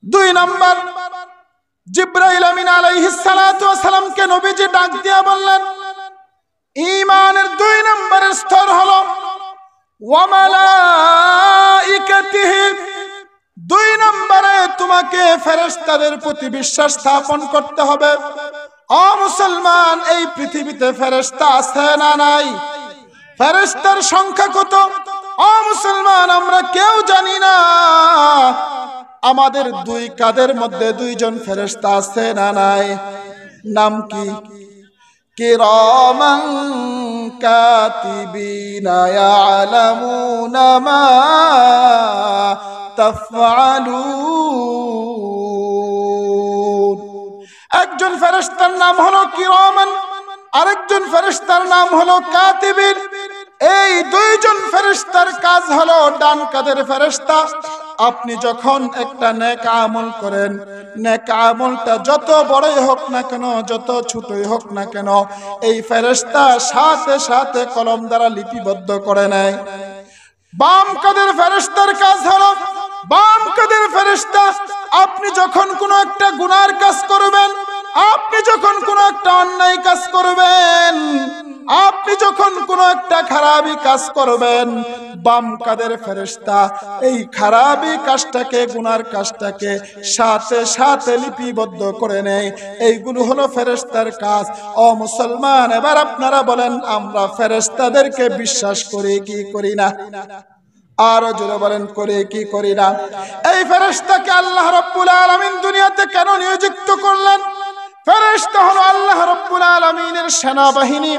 দুই নাম্বার, জিবরাইল আমিন আলাইহিস সালাতু ওয়াস সালামকে নবীজি ডাক দিয়া বললেন, ঈমানের দুই নম্বরের স্তর হলো ওয়া মালাইকাতিহি, দুই নম্বরে তোমাকে ফেরেশতাদের প্রতি বিশ্বাস স্থাপন করতে হবে। ও মুসলমান, এই পৃথিবীতে ফেরেশতা আছে না নাই? ফেরেশতার সংখ্যা কত? ও মুসলমান, আমরা কেউ জানি না। আমাদের দুই কাঁধের মধ্যে দুইজন ফেরেশতা আছে না নাই? নাম কি? কিরামান কাতিবিনা ইয়ালামুনা মা তাফআলুন। একজন ফেরেশতার নাম হলো কিরামান, আরেকজন ফেরেশতার নাম হলো কাতিবিন। এই দুইজন ফেরেশতার কাজ হলো ডান কাঁধের ফেরেশতা। আপনি যখন একটা নেক আমল করেন, নেক আমলটা যত বড়ই হোক না কেন, যত ছোটই হোক না কেন, এই ফেরেশতা সাথে সাথে কলম দ্বারা লিপিবদ্ধ করে নেয়। বাম কাঁধের ফেরেশতার কাজ হলো, বাম কাঁধের ফেরেশতা আপনি যখন কোনো একটা গুনার কাজ করবেন, আপনি যখন কোনো একটা অন্যায় কাজ করবেন, আপনি যখন কোনো একটা খারাপি কাজ করবেন, বাম কাঁধের ফেরেশতা এই খারাপি কাজটাকে, গুনার কাজটাকে সাথে সাথে লিপিবদ্ধ করে নেয়। এইগুলো হলো ফেরেশতার কাজ। ও মুসলমান, এবার আপনারা বলেন, আমরা ফেরেশতাদেরকে বিশ্বাস করি কি করি না? আরো জোরে বলেন, করে কি করি না? এই ফেরেশতাকে আল্লাহ রাব্বুল আলামিন দুনিয়াতে কেন নিযুক্ত করলেন? ফেরেশতা হলো আল্লাহ রাব্বুল আলামিনের সেনাবাহিনী।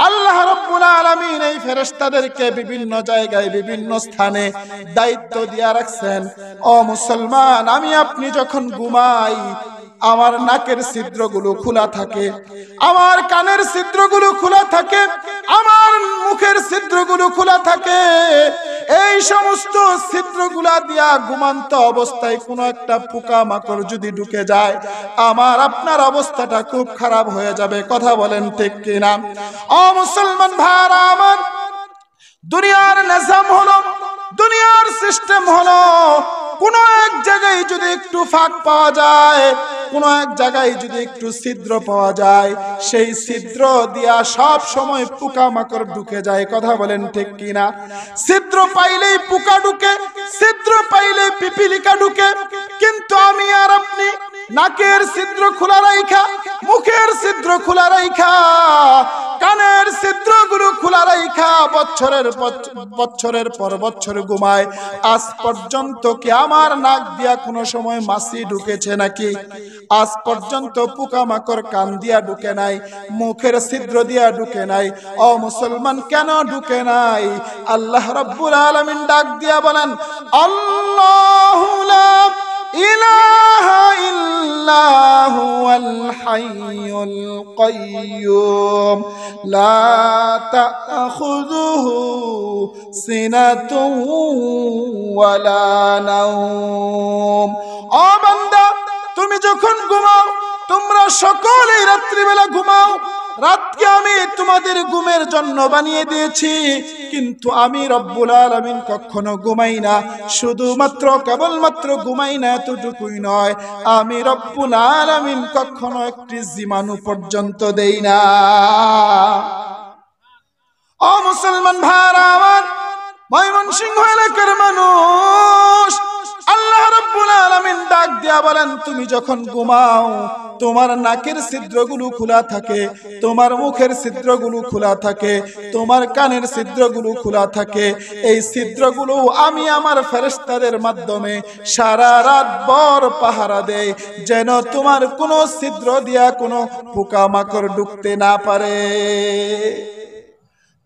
আল্লাহ রাব্বুল আলামিন এই ফেরেশতাদেরকে বিভিন্ন জায়গায়, বিভিন্ন স্থানে দায়িত্ব দিয়ে রাখছেন। ও মুসলমান, আমি আপনি যখন ঘুমাই, আমার নাকের ছিদ্রগুলো খোলা থাকে, আমার কানের ছিদ্রগুলো খোলা থাকে, আমার মুখের ছিদ্রগুলো খোলা থাকে। এই সমস্ত ছিদ্রগুলা দিয়া ঘুমান্ত অবস্থায় কোনো একটা পোকা মাকড় যদি ঢুকে যায়, আমার আপনার অবস্থাটা খুব খারাপ হয়ে যাবে। কথা বলেন ঠিক কিনা? ও মুসলমান ভাইরা আমার, দুনিয়ার নিজাম হলো, দুনিয়ার সিস্টেম হলো, কোনো এক জায়গায় যদি একটু ফাঁক পাওয়া যায়, কোনো এক জায়গায় যদি একটু ছিদ্র পাওয়া যায়, সেই ছিদ্র দিয়া সব সময় পোকা মাকড় ঢুকে যায়। কথা বলেন ঠিক কিনা? ছিদ্র পাইলেই পোকা ঢুকে, ছিদ্র পাইলে পিপিলিকা ঢুকে। কিন্তু আমি আর আপনি নাকের ছিদ্র খোলা রাইখা, মুখের ছিদ্র খোলা রাইখা, কানের ছিদ্রগুলো খোলা রাইখা বছরের পর বছর ঘুমায়। আজ পর্যন্ত কি আমার নাক দিয়া কোনো সময় মাছি ঢুকেছে নাকি? আজ পর্যন্ত পোকামাকড় কান দিয়া ঢুকে নাই, মুখের ছিদ্র দিয়া ঢুকে নাই। ও মুসলমান, কেন ঢুকে নাই? আল্লাহ রাব্বুল আলামিন ডাক দিয়া বলেন, আল্লাহু লা ইলাহা ইল্লা হুয়াল হাইয়ুল কাইয়্যুম লা তাখুযুহু সিনাতুন ওয়ালা নাওম। ও বান্দা, তুমি যখন ঘুমাও, তোমরা সকলেই রাত্রিবেলা ঘুমাও। রাতকে আমি তোমাদের ঘুমের জন্য বানিয়ে দিয়েছি, কিন্তু আমি রব্বুল আলামিন কখনো ঘুমাই না। শুধুমাত্র কেবলমাত্র ঘুমাই না এতটুকুই নয়, আমি রব্বুল আলামিন কখনো একটি জীবাণু পর্যন্ত দেই না। ও মুসলমান ভাইরা আমার, ময়মনসিংহ এলাকার মানুষ, আল্লাহ রাব্বুল আলামিন ডাক দিয়া বলেন, তুমি যখন ঘুমাও, তোমার নাকের ছিদ্রগুলো খোলা থাকে, তোমার মুখের ছিদ্রগুলো খোলা থাকে, তোমার কানের ছিদ্রগুলো খোলা থাকে। এই ছিদ্রগুলো আমি আমার ফেরেশতাদের মাধ্যমে সারা রাত ভর পাহারা দেই, যেন তোমার কোনো ছিদ্র দিয়া কোনো পোকামাকড় ঢুকতে না পারে।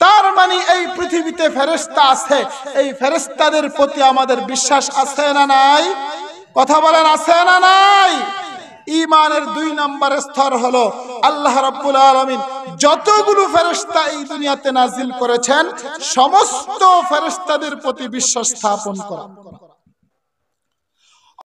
তার মানে এই পৃথিবীতে ফেরেশতা আছে। এই ফেরেশতাদের প্রতি আমাদের বিশ্বাস আছে না নাই? কথা বলেন, আছে না নাই? ঈমানের 2 নম্বর স্তর হলো আল্লাহ রাব্বুল আলামিন যতগুলো ফেরেশতা এই দুনিয়াতে নাজিল করেছেন, সমস্ত ফেরেশতাদের প্রতি বিশ্বাস স্থাপন করা।